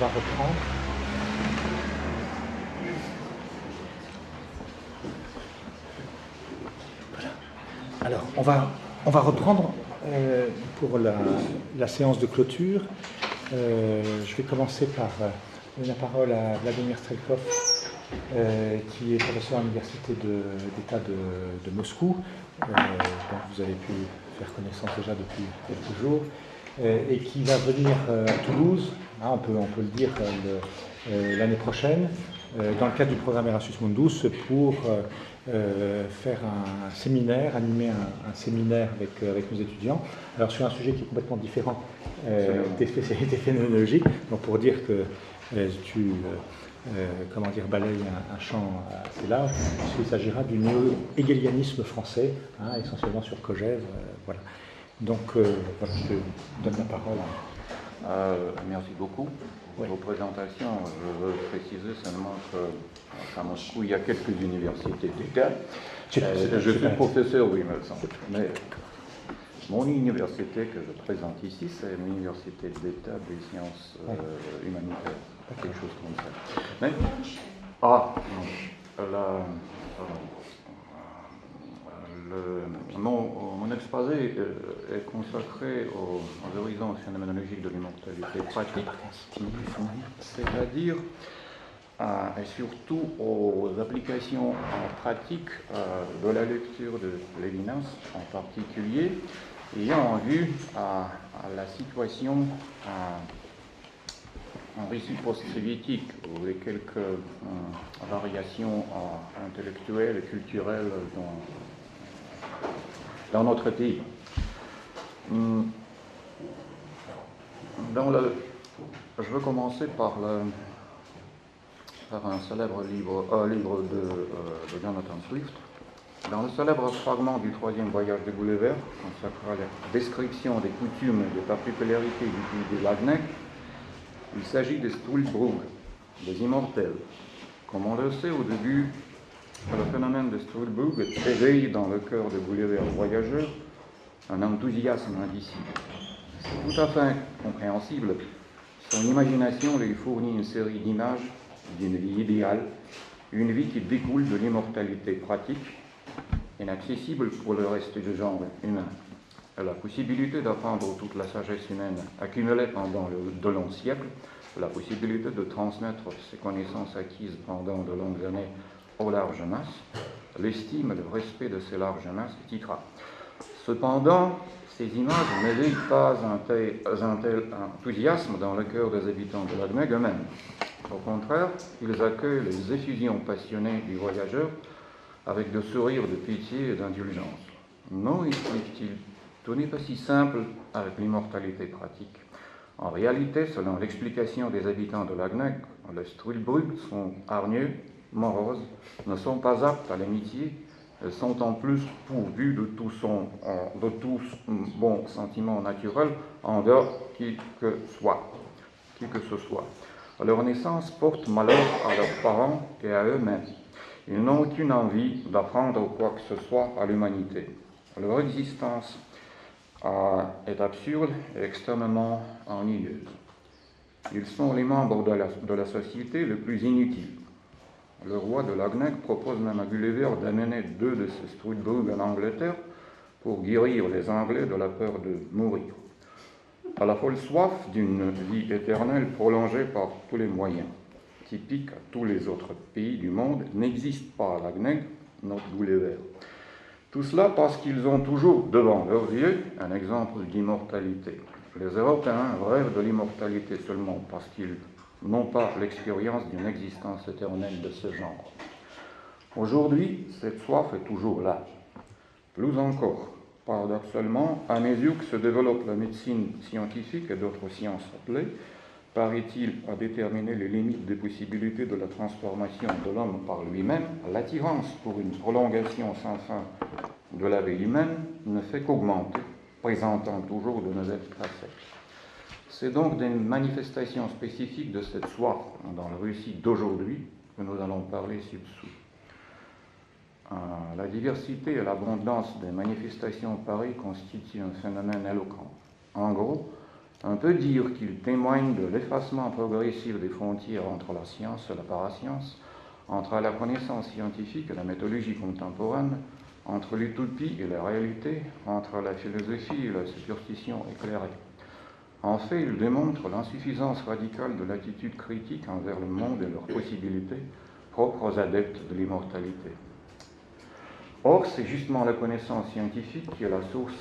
va reprendre. Voilà. Alors, on va reprendre pour la séance de clôture. Je vais commencer par donner la parole à Vladimir Strelkov, qui est professeur à l'Université d'État de Moscou, dont vous avez pu faire connaissance déjà depuis quelques jours, et qui va venir à Toulouse, hein, on peut le dire, l'année prochaine, dans le cadre du programme Erasmus Mundus, pour faire un séminaire, animer un séminaire avec nos étudiants. Alors sur un sujet qui est complètement différent des spécialités phénoménologiques, donc pour dire que tu balayes un champ assez large, puisqu'il s'agira du néo-hegelianisme français, hein, essentiellement sur Kojève, voilà. Donc, voilà, je te donne la parole. Merci beaucoup pour vos présentations. Je veux préciser seulement qu'à Moscou, il y a quelques universités d'État. Je suis professeur, oui, me semble. Mais mon université que je présente ici, c'est l'université d'État des sciences humanitaires, quelque chose comme ça. Mais, mon exposé est consacré aux horizons phénoménologiques de l'immortalité pratique, c'est-à-dire et surtout aux applications pratiques de la lecture de Lévinas en particulier, ayant en vue à la situation en récit post-soviétique, où les quelques variations intellectuelles et culturelles dans notre pays. Je veux commencer par un célèbre livre de Jonathan Swift. Dans le célèbre fragment du troisième voyage de Gulliver, consacré à la description des coutumes et des particularités du pays de Lagneck, il s'agit des Struldbrug, des immortels. Comme on le sait au début, le phénomène de Struldbrug éveille dans le cœur de Gulliver voyageur un enthousiasme indicible. C'est tout à fait compréhensible. Son imagination lui fournit une série d'images d'une vie idéale, une vie qui découle de l'immortalité pratique, inaccessible pour le reste du genre humain. La possibilité d'apprendre toute la sagesse humaine accumulée pendant de longs siècles, la possibilité de transmettre ses connaissances acquises pendant de longues années aux larges masses, l'estime et le respect de ces larges masses, etc. Cependant, ces images n'éveillent pas un tel enthousiasme dans le cœur des habitants de Lagneck eux-mêmes. Au contraire, ils accueillent les effusions passionnées du voyageur avec de sourires de pitié et d'indulgence. Non, explique-t-il, tout n'est pas si simple avec l'immortalité pratique. En réalité, selon l'explication des habitants de Lagneck, les Struldbrug sont hargneux, moroses, ne sont pas aptes à l'amitié, sont en plus pourvus de tout bon sentiment naturel en dehors qui que ce soit. Leur naissance porte malheur à leurs parents et à eux-mêmes. Ils n'ont aucune envie d'apprendre quoi que ce soit à l'humanité. Leur existence est absurde et extrêmement ennuyeuse. Ils sont les membres de la société les plus inutiles. Le roi de Lagneck propose même à Gulliver d'amener 2 de ses Struldbrug en Angleterre pour guérir les Anglais de la peur de mourir. À la folle soif d'une vie éternelle prolongée par tous les moyens, typiques à tous les autres pays du monde, n'existe pas à Lagneck notre Gulliver. Tout cela parce qu'ils ont toujours devant leurs yeux un exemple d'immortalité. Les Européens rêvent de l'immortalité seulement parce qu'ils n'ont pas l'expérience d'une existence éternelle de ce genre. Aujourd'hui, cette soif est toujours là. Plus encore, paradoxalement, à mesure que se développe la médecine scientifique et d'autres sciences appelées, paraît-il à déterminer les limites des possibilités de la transformation de l'homme par lui-même, l'attirance pour une prolongation sans fin de la vie humaine ne fait qu'augmenter, présentant toujours de nouvelles facettes. C'est donc des manifestations spécifiques de cette soif dans le récit d'aujourd'hui que nous allons parler ci-dessous. La diversité et l'abondance des manifestations pareilles constituent un phénomène éloquent. En gros, On peut dire qu'il témoigne de l'effacement progressif des frontières entre la science et la parascience, entre la connaissance scientifique et la méthodologie contemporaine, entre l'utopie et la réalité, entre la philosophie et la superstition éclairée. En fait, il démontre l'insuffisance radicale de l'attitude critique envers le monde et leurs possibilités, propres aux adeptes de l'immortalité. Or, c'est justement la connaissance scientifique qui est la source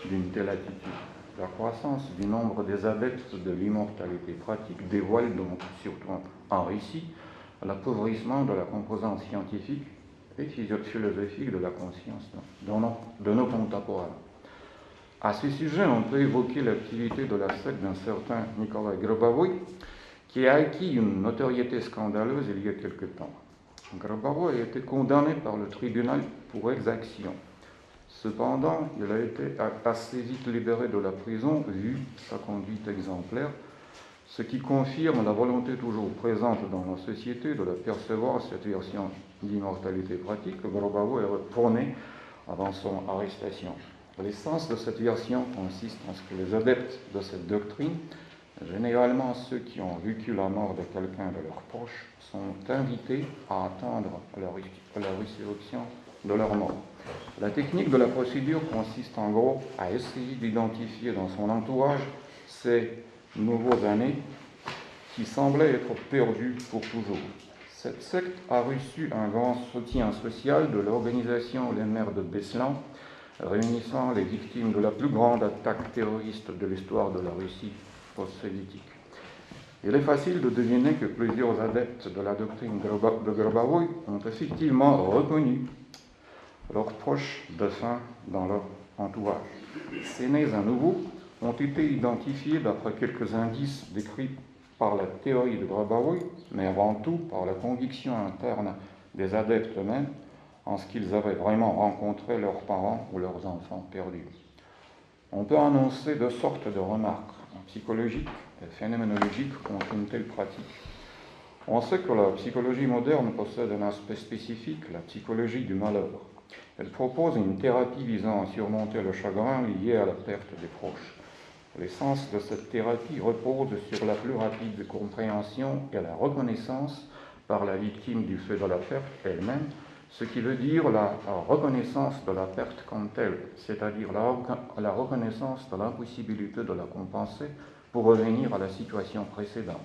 d'une telle attitude. La croissance du nombre des adeptes de l'immortalité pratique dévoile donc, surtout en Russie, l'appauvrissement de la composante scientifique et philosophique de la conscience de nos contemporains. À ce sujet, on peut évoquer l'activité de la secte d'un certain Nikolai Grobovoi, qui a acquis une notoriété scandaleuse il y a quelque temps. Grobovoi a été condamné par le tribunal pour exaction. Cependant, il a été assez vite libéré de la prison, vu sa conduite exemplaire, ce qui confirme la volonté toujours présente dans la société de la percevoir cette version d'immortalité pratique que Grobovoi a prônée avant son arrestation. L'essence de cette version consiste en ce que les adeptes de cette doctrine, généralement ceux qui ont vécu la mort de quelqu'un de leurs proches, sont invités à attendre la résurrection de leur mort. La technique de la procédure consiste en gros à essayer d'identifier dans son entourage ces nouveaux années qui semblaient être perdus pour toujours. Cette secte a reçu un grand soutien social de l'organisation Les Mères de Beslan, réunissant les victimes de la plus grande attaque terroriste de l'histoire de la Russie post-soviétique. Il est facile de deviner que plusieurs adeptes de la doctrine de Grobovoi ont effectivement reconnu leurs proches défunts dans leur entourage. Ces nés à nouveau ont été identifiés d'après quelques indices décrits par la théorie de Grobovoi, mais avant tout par la conviction interne des adeptes eux-mêmes en ce qu'ils avaient vraiment rencontré leurs parents ou leurs enfants perdus. On peut annoncer deux sortes de remarques, psychologiques et phénoménologiques, contre une telle pratique. On sait que la psychologie moderne possède un aspect spécifique, la psychologie du malheur. Elle propose une thérapie visant à surmonter le chagrin lié à la perte des proches. L'essence de cette thérapie repose sur la plus rapide compréhension et la reconnaissance par la victime du fait de la perte elle-même, ce qui veut dire la reconnaissance de la perte comme telle, c'est-à-dire la reconnaissance de l'impossibilité de la compenser pour revenir à la situation précédente.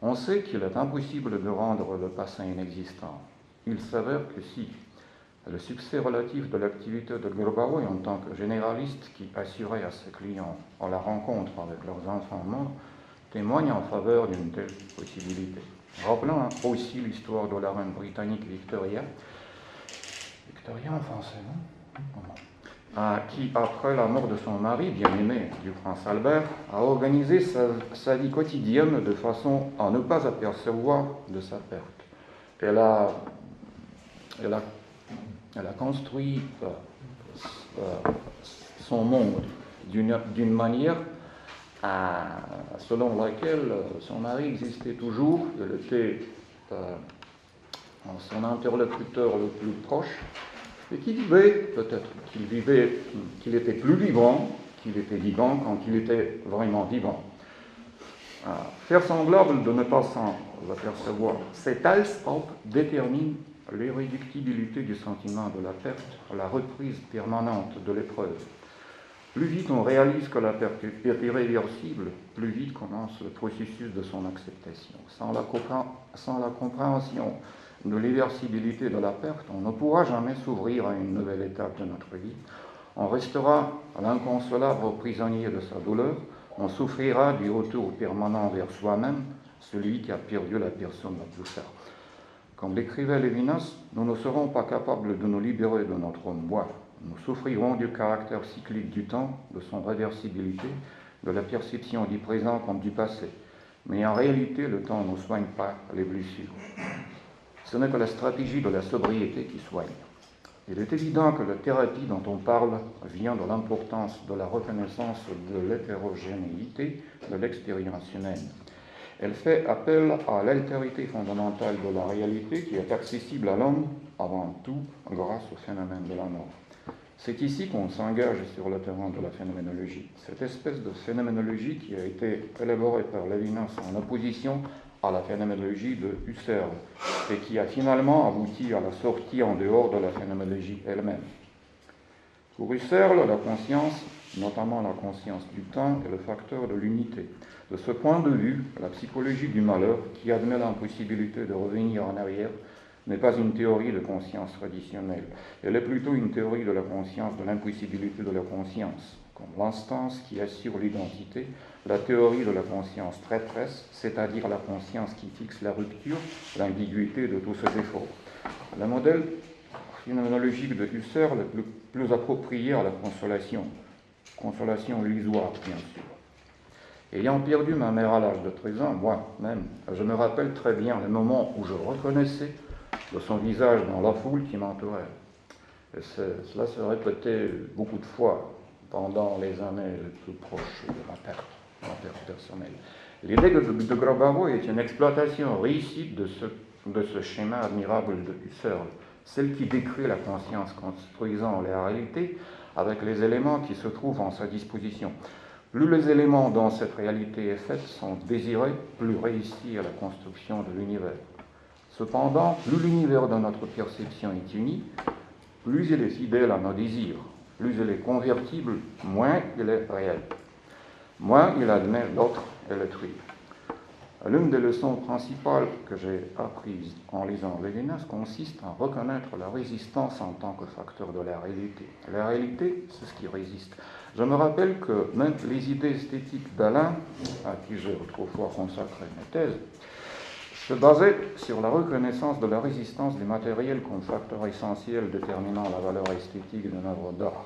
On sait qu'il est impossible de rendre le passé inexistant. Il s'avère que si le succès relatif de l'activité de Grobovoi en tant que généraliste qui assurait à ses clients la rencontre avec leurs enfants morts témoigne en faveur d'une telle possibilité. Rappelons aussi l'histoire de la reine britannique Victoria en français, non ? Qui, après la mort de son mari, bien-aimé du prince Albert, a organisé sa vie quotidienne de façon à ne pas apercevoir de sa perte. Elle a construit son monde d'une manière selon laquelle son mari existait toujours, il était son interlocuteur le plus proche, et qu'il vivait, peut-être qu'il était plus vivant, qu'il était vivant quand il était vraiment vivant. Faire semblable de ne pas s'en apercevoir, cet Allsop détermine l'irréductibilité du sentiment de la perte, la reprise permanente de l'épreuve. Plus vite on réalise que la perte est irréversible, plus vite commence le processus de son acceptation. Sans la compréhension de l'irréversibilité de la perte, on ne pourra jamais s'ouvrir à une nouvelle étape de notre vie. On restera l'inconsolable prisonnier de sa douleur, on souffrira du retour permanent vers soi-même, celui qui a perdu la personne la plus chère. Comme l'écrivait Lévinas, nous ne serons pas capables de nous libérer de notre moi. Nous souffrirons du caractère cyclique du temps, de son réversibilité, de la perception du présent comme du passé. Mais en réalité, le temps ne soigne pas les blessures. Ce n'est que la stratégie de la sobriété qui soigne. Il est évident que la thérapie dont on parle vient de l'importance de la reconnaissance de l'hétérogénéité de l'expérience humaine. Elle fait appel à l'altérité fondamentale de la réalité qui est accessible à l'homme avant tout grâce au phénomène de la mort. C'est ici qu'on s'engage sur le terrain de la phénoménologie. Cette espèce de phénoménologie qui a été élaborée par Lévinas en opposition à la phénoménologie de Husserl et qui a finalement abouti à la sortie en dehors de la phénoménologie elle-même. Pour Husserl, la conscience, notamment la conscience du temps, est le facteur de l'unité. De ce point de vue, la psychologie du malheur, qui admet l'impossibilité de revenir en arrière, n'est pas une théorie de conscience traditionnelle. Elle est plutôt une théorie de la conscience, de l'impossibilité de la conscience, comme l'instance qui assure l'identité, la théorie de la conscience traîtresse, c'est-à-dire la conscience qui fixe la rupture, l'ambiguïté de tous ses efforts. Le modèle phénoménologique de Husserl est le plus approprié à la consolation illusoire, bien sûr. Ayant perdu ma mère à l'âge de 13 ans, moi-même, je me rappelle très bien le moment où je reconnaissais de son visage dans la foule qui m'entourait. Et cela se répétait beaucoup de fois pendant les années les plus proches de ma perte personnelle. L'idée de Grobaro est une exploitation réussie de ce schéma admirable de Husserl, celle qui décrit la conscience construisant la réalité avec les éléments qui se trouvent en sa disposition. Plus les éléments dont cette réalité est faite sont désirés, plus réussit à la construction de l'univers. Cependant, plus l'univers de notre perception est uni, plus il est fidèle à nos désirs, plus il est convertible, moins il est réel. Moins il admet l'autre et l'autrui. L'une des leçons principales que j'ai apprises en lisant Lévinas consiste à reconnaître la résistance en tant que facteur de la réalité. La réalité, c'est ce qui résiste. Je me rappelle que même les idées esthétiques d'Alain, à qui j'ai autrefois consacré mes thèses, se basaient sur la reconnaissance de la résistance du matériel comme facteur essentiel déterminant la valeur esthétique d'une œuvre d'art.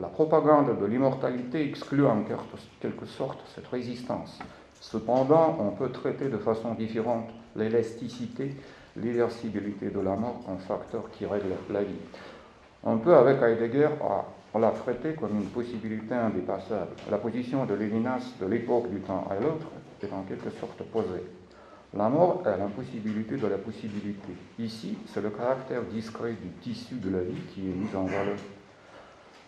La propagande de l'immortalité exclut en quelque sorte cette résistance. Cependant, on peut traiter de façon différente l'élasticité, l'irréversibilité de la mort comme facteur qui règle la vie. On peut, avec Heidegger, la traiter comme une possibilité indépassable. La position de Lévinas de l'époque du temps à l'autre est en quelque sorte posée. La mort est l'impossibilité de la possibilité. Ici, c'est le caractère discret du tissu de la vie qui est mis en valeur.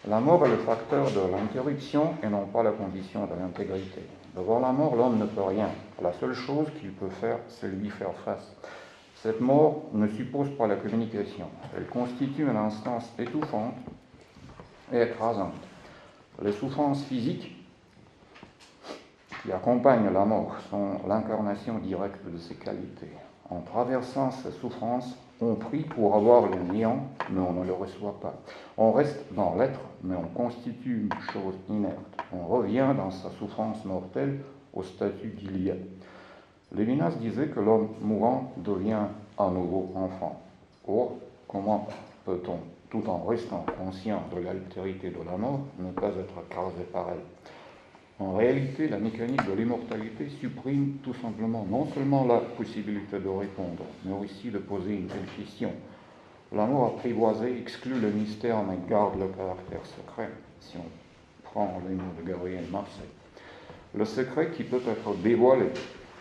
La mort est le facteur de l'interruption et non pas la condition de l'intégrité. Devant la mort, l'homme ne peut rien. La seule chose qu'il peut faire, c'est lui faire face. Cette mort ne suppose pas la communication. Elle constitue une instance étouffante et écrasante. Les souffrances physiques qui accompagnent la mort sont l'incarnation directe de ses qualités. En traversant ces souffrances, on prie pour avoir le néant, mais on ne le reçoit pas. On reste dans l'être, mais on constitue une chose inerte. On revient dans sa souffrance mortelle au statut d'il y a. Lévinas disait que l'homme mourant devient à nouveau enfant. Or, comment peut-on, tout en restant conscient de l'altérité de la mort, ne pas être écrasé par elle? En réalité, la mécanique de l'immortalité supprime tout simplement non seulement la possibilité de répondre, mais aussi de poser une telle question. La mort apprivoisée exclut le mystère mais garde le caractère secret, si on prend les mots de Gabriel Marseille. Le secret qui peut être dévoilé.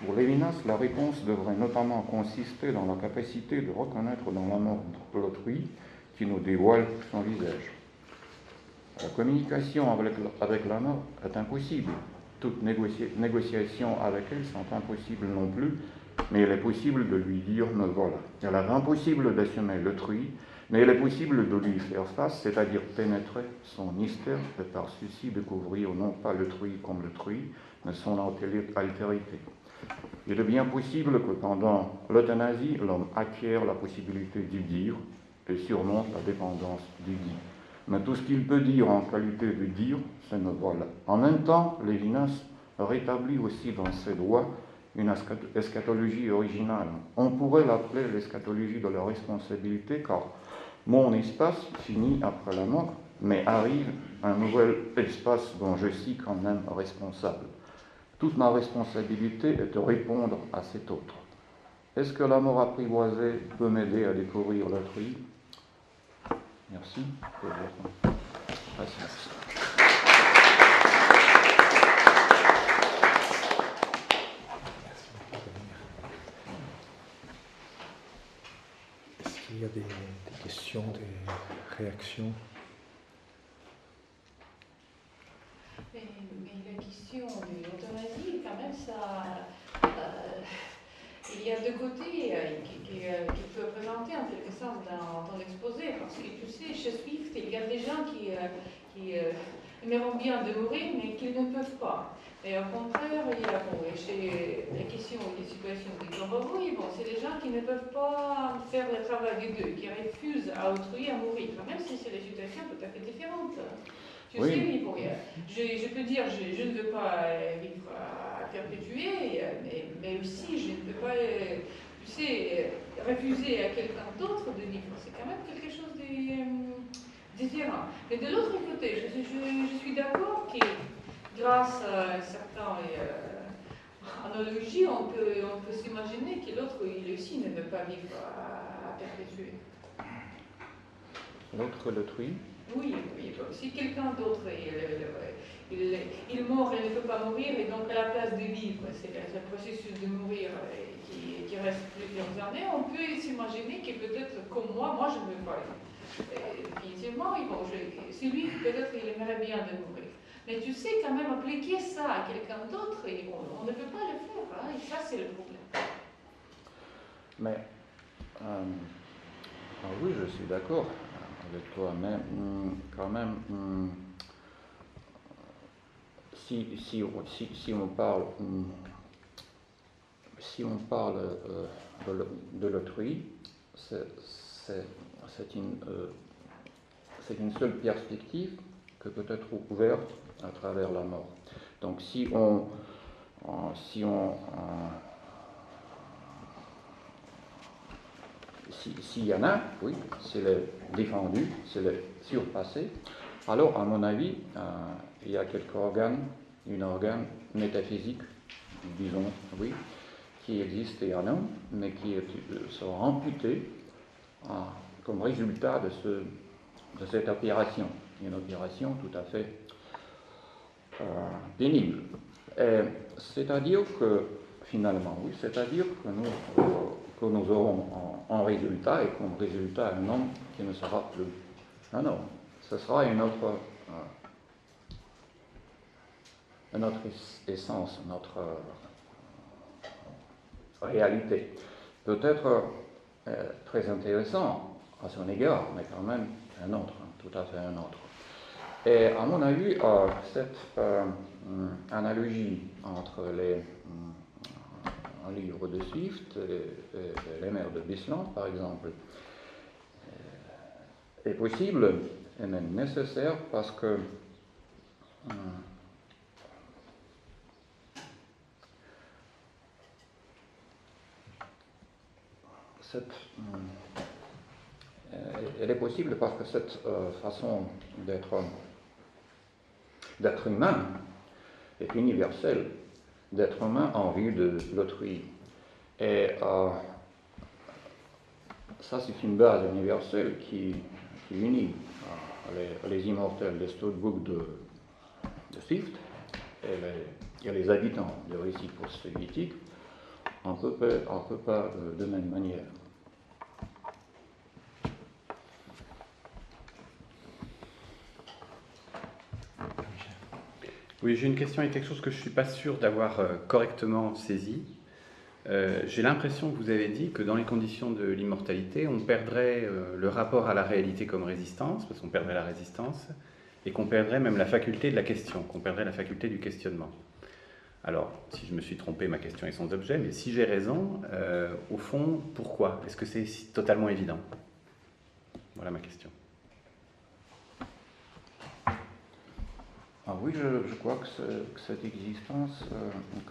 Pour Lévinas, la réponse devrait notamment consister dans la capacité de reconnaître dans la mort de l'autrui qui nous dévoile son visage. La communication avec la mort est impossible. Toutes négociations avec elle sont impossibles non plus, mais il est possible de lui dire « me voilà ». Il est impossible d'assumer l'autrui, mais il est possible de lui faire face, c'est-à-dire pénétrer son mystère et par ceci découvrir non pas l'autrui comme l'autrui, mais son altérité. Il est bien possible que pendant l'euthanasie, l'homme acquiert la possibilité du dire et surmonte la dépendance du dit. Mais tout ce qu'il peut dire en qualité de dire, c'est me voilà. En même temps, Lévinas rétablit aussi dans ses doigts une eschatologie originale. On pourrait l'appeler l'eschatologie de la responsabilité, car mon espace finit après la mort, mais arrive un nouvel espace dont je suis quand même responsable. Toute ma responsabilité est de répondre à cet autre. Est-ce que la mort apprivoisée peut m'aider à découvrir l'autrui? Merci pour votre patience. Est-ce qu'il y a des questions, des réactions? question de l'euthanasie, quand même, ça, il y a deux côtés qui peuvent présenter en quelque sorte dans l'exposé, parce que tu sais, chez Swift, il y a des gens qui aimeraient bien de mourir, mais qui ne peuvent pas. Et au contraire, il y a chez les questions ou les situations de Gombovoy, c'est des gens qui ne peuvent pas faire le travail des deux, qui refusent à autrui à mourir, même si c'est des situations tout à fait différentes. Tu sais, je peux dire, je ne veux pas vivre à perpétuer, mais aussi je ne peux pas, tu sais, refuser à quelqu'un d'autre de vivre. C'est quand même quelque chose de différent. Mais de l'autre côté, je suis d'accord que grâce à certaines analogies, on peut s'imaginer que l'autre, il aussi ne veut pas vivre à perpétuer. L'autre, l'autrui? Oui, si quelqu'un d'autre il meurt et ne peut pas mourir, et donc à la place de vivre, c'est le processus de mourir qui reste plusieurs années, on peut s'imaginer que peut-être comme moi je ne veux pas. Définitivement, c'est lui peut-être il aimerait bien de mourir. Mais tu sais quand même appliquer ça à quelqu'un d'autre, on ne peut pas le faire, hein, et ça c'est le problème. Mais, oui, je suis d'accord avec toi, mais quand même, si on parle, de l'autrui, c'est une seule perspective que peut être ouverte à travers la mort. Donc s'il y en a, oui, c'est le défendu, c'est le surpassé, alors à mon avis, il y a quelques organes, un organe métaphysique, disons, oui, qui existait en homme, mais qui sont amputés comme résultat de cette opération. Une opération tout à fait pénible. C'est-à-dire que, finalement, oui, c'est-à-dire que nous aurons en résultat, et comme résultat, un homme qui ne sera plus un homme. Ce sera une autre essence, notre réalité. Peut-être très intéressant à son égard, mais quand même un autre, tout à fait un autre. Et à mon avis, cette analogie entre les livres de Swift et les mers de Beslan, par exemple, est possible et même nécessaire parce que elle est possible parce que cette façon d'être humain est universelle, d'être humain en vue de l'autrui. Et ça, c'est une base universelle qui unit les immortels des Storybook de Swift et les habitants du récit post-soviétique. On ne peut pas de même manière. Oui, j'ai une question et quelque chose que je ne suis pas sûr d'avoir correctement saisi. J'ai l'impression que vous avez dit que dans les conditions de l'immortalité, on perdrait le rapport à la réalité comme résistance, parce qu'on perdrait la résistance, et qu'on perdrait même la faculté de la question, qu'on perdrait la faculté du questionnement. Alors, si je me suis trompé, ma question est sans objet, mais si j'ai raison, au fond, pourquoi? Est-ce que c'est totalement évident? Voilà ma question. Ah oui, je crois que cette existence,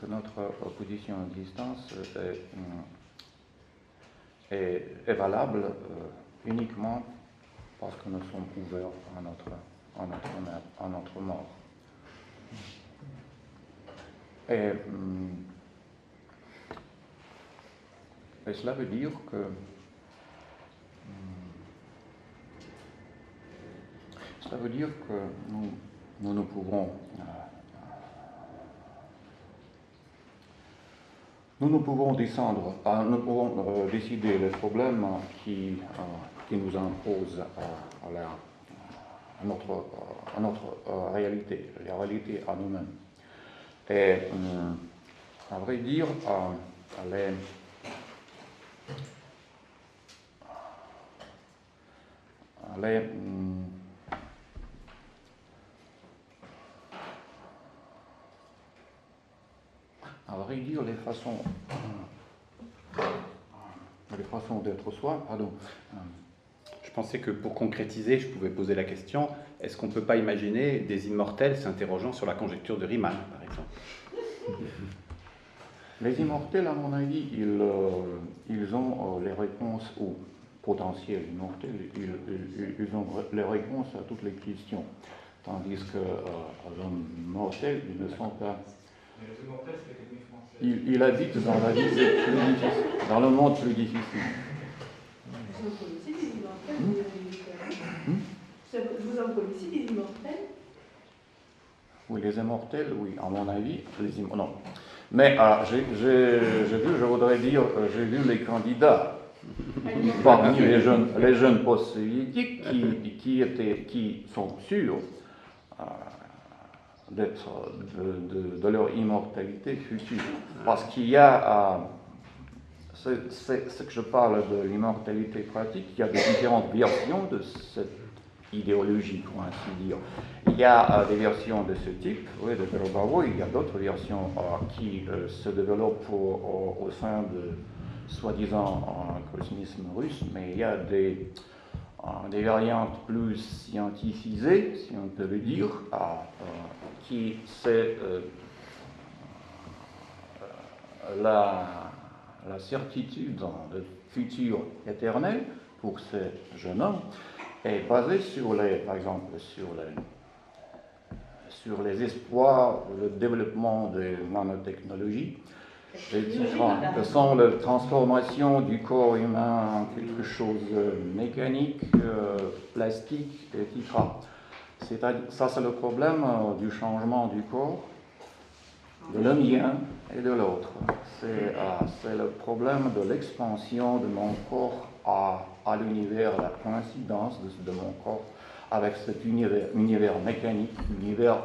que notre opposition à l'existence est valable uniquement parce que nous sommes ouverts à notre mort. Et cela veut dire que nous pouvons descendre, nous pouvons décider les problèmes qui nous imposent à notre réalité, la réalité à nous-mêmes. Et à vrai dire, les façons d'être soi, pardon. Je pensais que pour concrétiser, je pouvais poser la question, est-ce qu'on ne peut pas imaginer des immortels s'interrogeant sur la conjecture de Riemann, par exemple? Les immortels, à mon avis, ils ont les réponses aux potentiels immortels, ils ont les réponses à toutes les questions. Tandis que les hommes mortels, ils ne sont pas. Les immortels, c'est les techniques françaises. Il habite dans la vie plus difficile, dans le monde plus difficile. Vous en connaissez des immortels? Oui, les immortels, oui, à mon avis, non. Mais je voudrais dire, j'ai vu les candidats parmi les jeunes post-soviétiques qui sont sûrs de leur immortalité future. Parce qu'il y a, c'est ce que je parle de l'immortalité pratique, il y a des différentes versions de cette idéologie, pour ainsi dire. Il y a des versions de ce type, oui, de Belobarovo, il y a d'autres versions qui se développent au sein de soi-disant cosmisme russe, mais il y a des variantes plus scientifisées, si on peut le dire, qui c'est la certitude de futur éternel pour ces jeunes hommes est basée sur par exemple, sur les espoirs, le développement des nanotechnologies, ce sont les transformations du corps humain en quelque chose de mécanique, plastique, etc. Ça, c'est le problème du changement du corps, de le mien et de l'autre. C'est le problème de l'expansion de mon corps à l'univers, la coïncidence de mon corps avec cet univers mécanique, univers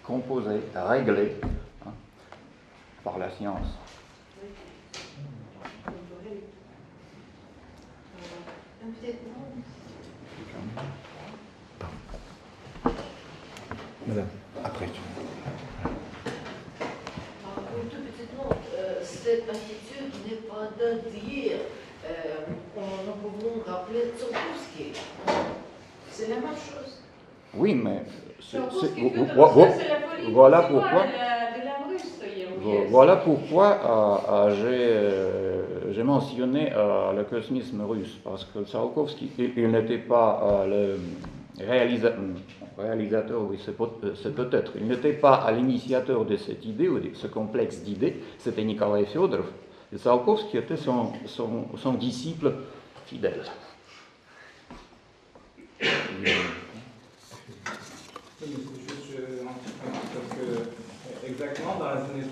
composé, réglé par la science. Madame, après. Une toute petite note, cette attitude n'est pas d'hier. Nous pouvons rappeler Tsiolkovsky. C'est la même chose. Oui, mais voilà pourquoi j'ai mentionné le cosmisme russe, parce que Tsiolkovsky, il n'était pas le réalisateur, oui, c'est peut-être, il n'était pas à l'initiateur de cette idée ou de ce complexe d'idées, c'était Nikolai Fyodorov, et Tsiolkovsky était son disciple fidèle. Parce que exactement dans les années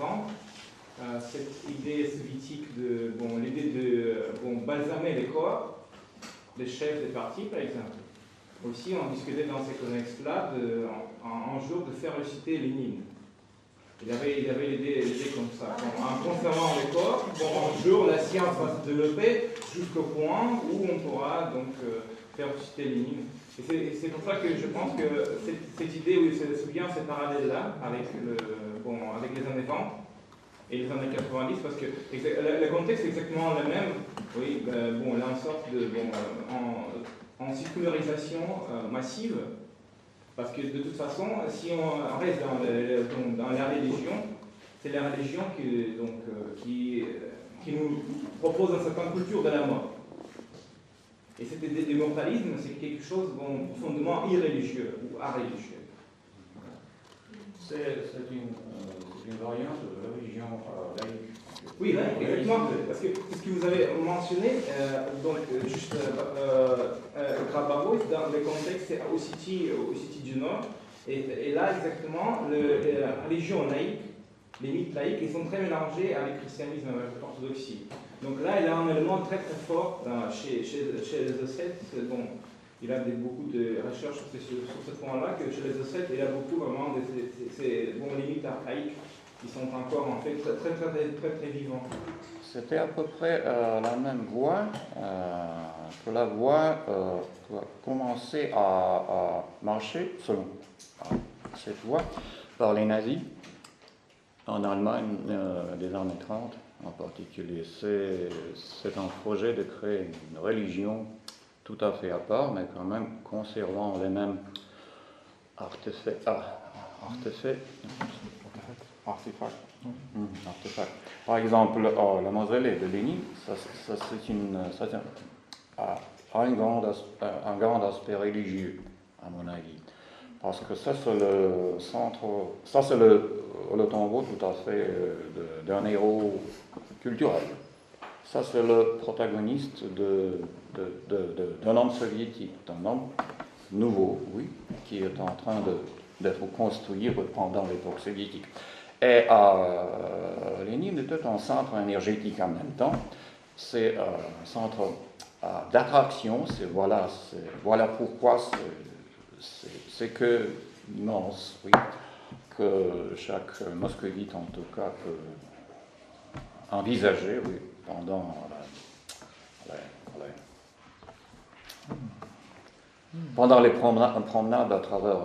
20, cette idée soviétique l'idée de balsamer les corps des chefs des partis, par exemple. Aussi, on discutait dans ces contextes-là un jour de faire ressusciter Lénine. Il avait l'idée comme ça. En conservant les corps, un jour la science va se développer jusqu'au point où on pourra donc faire ressusciter Lénine. Et c'est pour ça que je pense que cette idée, oui, c'est bien ce parallèle-là avec les années 20 et les années 90, parce que le contexte est exactement le même. Oui, là, une sorte de en circularisation massive, parce que de toute façon, si on reste dans la religion, c'est la religion qui nous propose une certaine culture de la mort. Et cet immortalisme, c'est quelque chose de profondément irréligieux ou areligieux. C'est une variante de la religion laïque. Oui, là, exactement. Parce que ce que vous avez mentionné, Grabarov, dans le contexte Ossétie du Nord, et là, exactement, la religion laïque, les mythes laïques, ils sont très mélangés avec le christianisme, avec l'orthodoxie. Donc là, il y a un élément très très fort chez les Ossètes. il a beaucoup de recherches sur ce point-là, que chez les ocètes, il y a beaucoup vraiment de ces limites archaïques qui sont encore en fait très vivants. C'était à peu près la même voie que la voie qui a commencé à marcher, selon cette voie, par les nazis en Allemagne des années 30 en particulier. C'est un projet de créer une religion tout à fait à part, mais quand même conservant les mêmes artefacts. Par exemple, la mausolée de Lénine, ça a un grand aspect religieux, à mon avis. Parce que ça, c'est le centre, ça, c'est le tombeau tout à fait d'un héros culturel. Ça, c'est le protagoniste d'un homme soviétique, d'un homme nouveau, oui, qui est en train d'être construit pendant l'époque soviétique. Et Lénine était un centre énergétique en même temps. C'est un centre d'attraction. Voilà pourquoi c'est que immense, oui, que chaque moscovite en tout cas peut envisager, oui, pendant les promenades à travers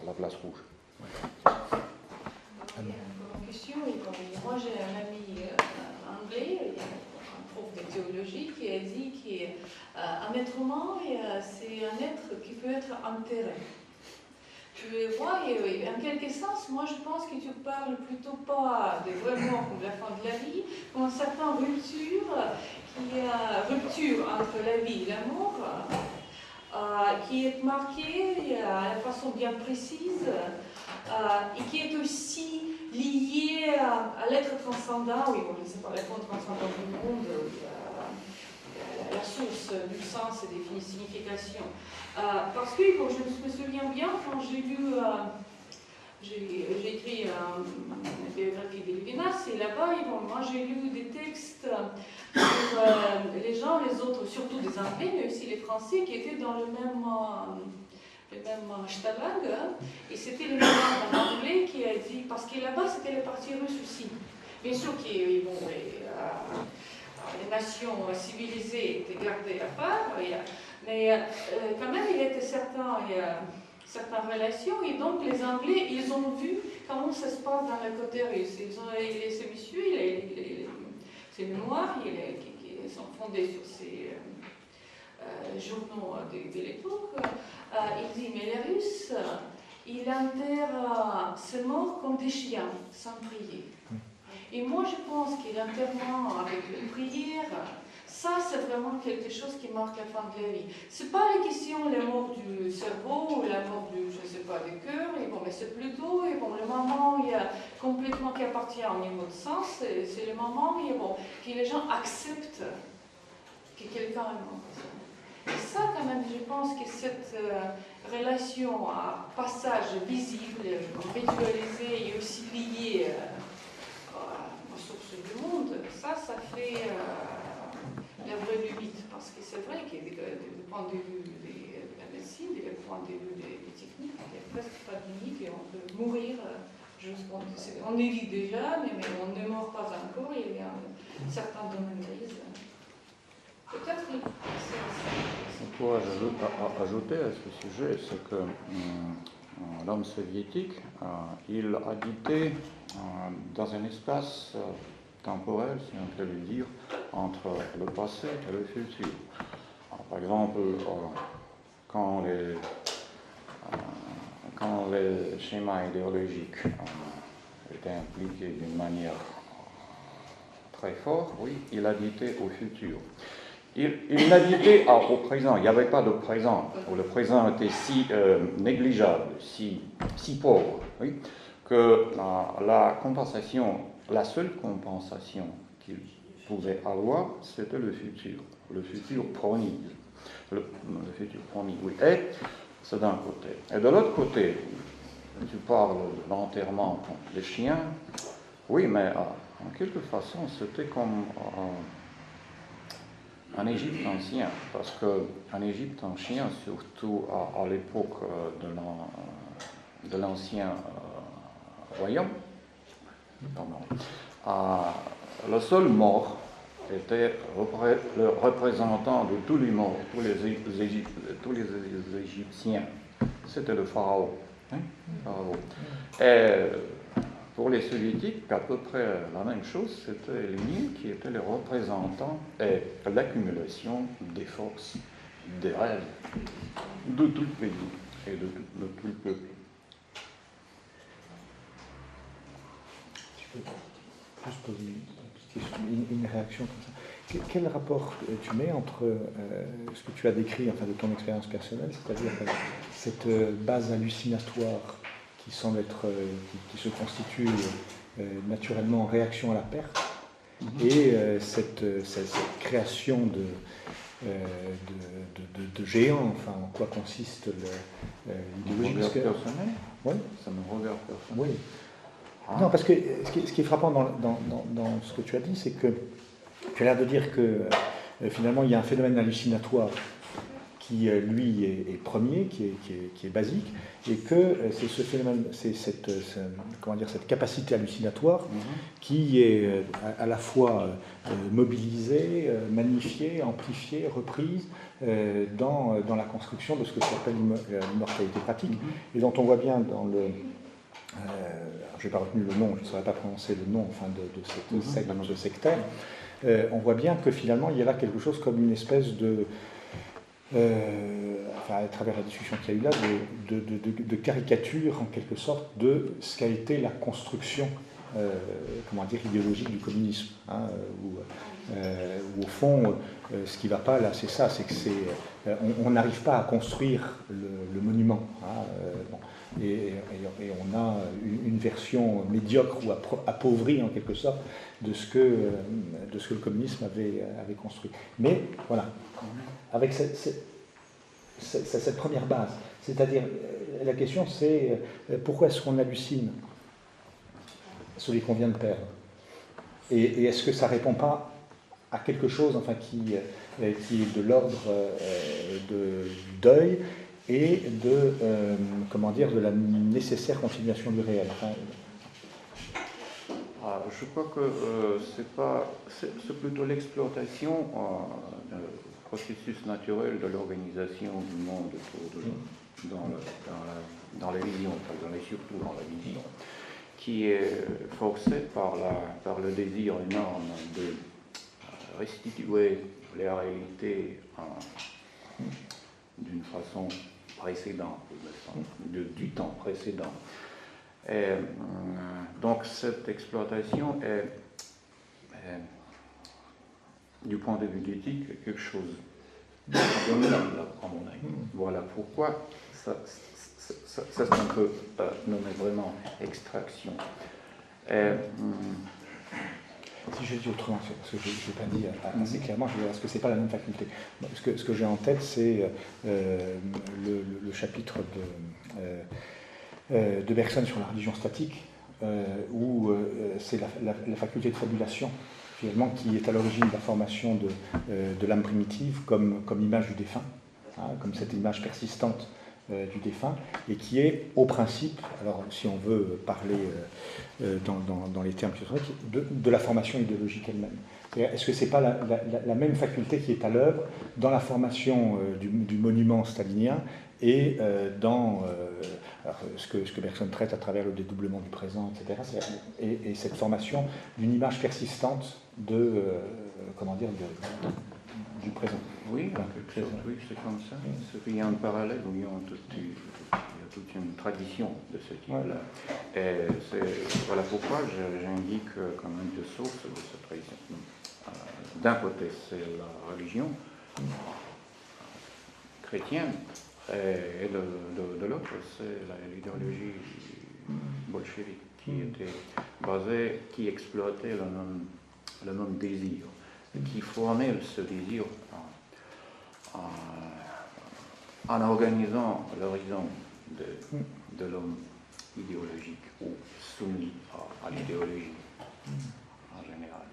la place rouge. Une question, moi j'ai un ami anglais, un prof de théologie, qui a dit qu'un être humain, c'est un être qui peut être enterré. Tu vois, en quelque sens, moi je pense que tu parles plutôt pas de vraiment comme la fin de la vie, comme une certaine rupture entre la vie et l'amour, qui est marquée à la façon bien précise, et qui est aussi liée à l'être transcendant, oui, bon, je ne sais pas, l'être transcendant du monde, la source du sens et des significations. Parce que bon, je me souviens bien quand j'ai lu, j'ai écrit une biographie de Lévinas, et là-bas, bon, moi j'ai lu des textes sur les gens, les autres, surtout des Anglais, mais aussi les Français, qui étaient dans le même Stalag, et c'était le mémoire d'un Anglais qui a dit, parce que là-bas c'était le parti russe aussi, bien sûr que bon, les nations civilisées étaient gardées à part, mais quand même il était certaines relations, et donc les Anglais, ils ont vu comment ça se passe dans le côté russe. Ce monsieur, ses mémoires qui sont fondés sur ces journaux de l'époque, il dit, mais les Russes, ils enterrent ces morts comme des chiens, sans prier. Et moi, je pense que l'enterrement avec les prières, ça, c'est vraiment quelque chose qui marque la fin de la vie. Ce n'est pas la question de la mort du cerveau ou la mort du, je ne sais pas, du cœur, mais c'est plutôt le moment complètement qui appartient au niveau de sens, c'est le moment que les gens acceptent que quelqu'un est mort. Et ça, quand même, je pense que cette relation à passage visible, ritualisé et aussi lié aux sources du monde, ça fait la vraie limite. Parce que c'est vrai que du point de vue de la médecine, du point de vue des techniques, il n'y a presque pas de limite et on peut mourir. On est vit déjà, mais on ne meurt pas encore. Il y a certains domaines grises. Peut-être que on pourrait ajouter à ce sujet, c'est que l'homme soviétique, il habitait dans un espace temporel, si on peut le dire, entre le passé et le futur. Alors, par exemple, quand les schémas idéologiques étaient impliqués d'une manière très forte, oui, il habitait au futur. Il n'habitait au présent, il n'y avait pas de présent, le présent était si négligeable, si pauvre, oui, que la seule compensation qu'il pouvait avoir, c'était le futur promis. Le futur promis, oui. Et c'est d'un côté. Et de l'autre côté, tu parles de l'enterrement des chiens, oui, mais en quelque façon, c'était comme en Égypte ancien, parce qu'en Égypte ancien, surtout à l'époque de l'ancien royaume, le seul mort était le représentant de tous les morts, tous les Égyptiens. C'était le pharaon. Pharaon. Et pour les soviétiques, à peu près la même chose, c'était Lénine qui était le représentant et l'accumulation des forces, des rêves de tout le pays et de tout le peuple. Je peux juste poser une réaction comme ça. Quel rapport tu mets entre ce que tu as décrit, enfin de ton expérience personnelle, c'est-à-dire cette base hallucinatoire qui semble être, qui se constitue naturellement en réaction à la perte, et cette création de géants, enfin en quoi consiste l'idéologie personnel. Oui. Ça me regarde personnel. Oui. Non, parce que ce qui est frappant dans ce que tu as dit, c'est que tu as l'air de dire que finalement il y a un phénomène hallucinatoire qui, lui, est premier, qui est basique, et que c'est ce phénomène, c'est cette capacité hallucinatoire qui est à la fois mobilisée, magnifiée, amplifiée, reprise dans la construction de ce que tu appelles l'immortalité pratique, et dont on voit bien dans le... je n'ai pas retenu le nom, je ne saurais pas prononcer le nom enfin, de cette sectaire, on voit bien que finalement il y a là quelque chose comme une espèce de... à travers la discussion qu'il y a eu là, de caricature en quelque sorte de ce qu'a été la construction idéologique du communisme, où au fond ce qui ne va pas là c'est ça, c'est que on n'arrive pas à construire le monument, et on a une version médiocre ou appauvrie en quelque sorte de ce que le communisme avait construit. Mais voilà, avec cette première base, c'est-à-dire la question c'est pourquoi est-ce qu'on hallucine celui qu'on vient de perdre, et est-ce que ça ne répond pas à quelque chose enfin, qui est de l'ordre du deuil et de la nécessaire continuation du réel. Je crois que c'est plutôt l'exploitation du processus naturel de l'organisation du monde dans la vision, surtout dans la vision, qui est forcée par le désir énorme de restituer les réalités d'une façon précédente, du temps précédent. Et, donc cette exploitation est, du point de vue éthique, quelque chose d'abominable à mon avis. Voilà pourquoi ça c'est un peu nommé vraiment extraction. Et, si je dis autrement, parce que je n'ai pas dit assez clairement, parce que ce n'est pas la même faculté. Ce que j'ai en tête, c'est le chapitre de Bergson sur la religion statique, où c'est la faculté de fabulation, finalement, qui est à l'origine de la formation de l'âme primitive comme image du défunt, comme cette image persistante du défunt, et qui est au principe, alors si on veut parler dans les termes de la formation idéologique elle-même. Est-ce que ce n'est pas la même faculté qui est à l'œuvre dans la formation du monument stalinien et dans ce que Bergson traite à travers le dédoublement du présent, etc., et cette formation d'une image persistante du présent. Oui, oui, c'est comme ça. Il y a un parallèle où il y a toute une tradition de ce type-là. Et voilà pourquoi j'indique comme une des sources de cette tradition. D'un côté, c'est la religion chrétienne, et de l'autre, c'est l'idéologie bolchevique qui exploitait le même désir, qui formait ce désir en organisant l'horizon de l'homme idéologique ou soumis à l'idéologie en général.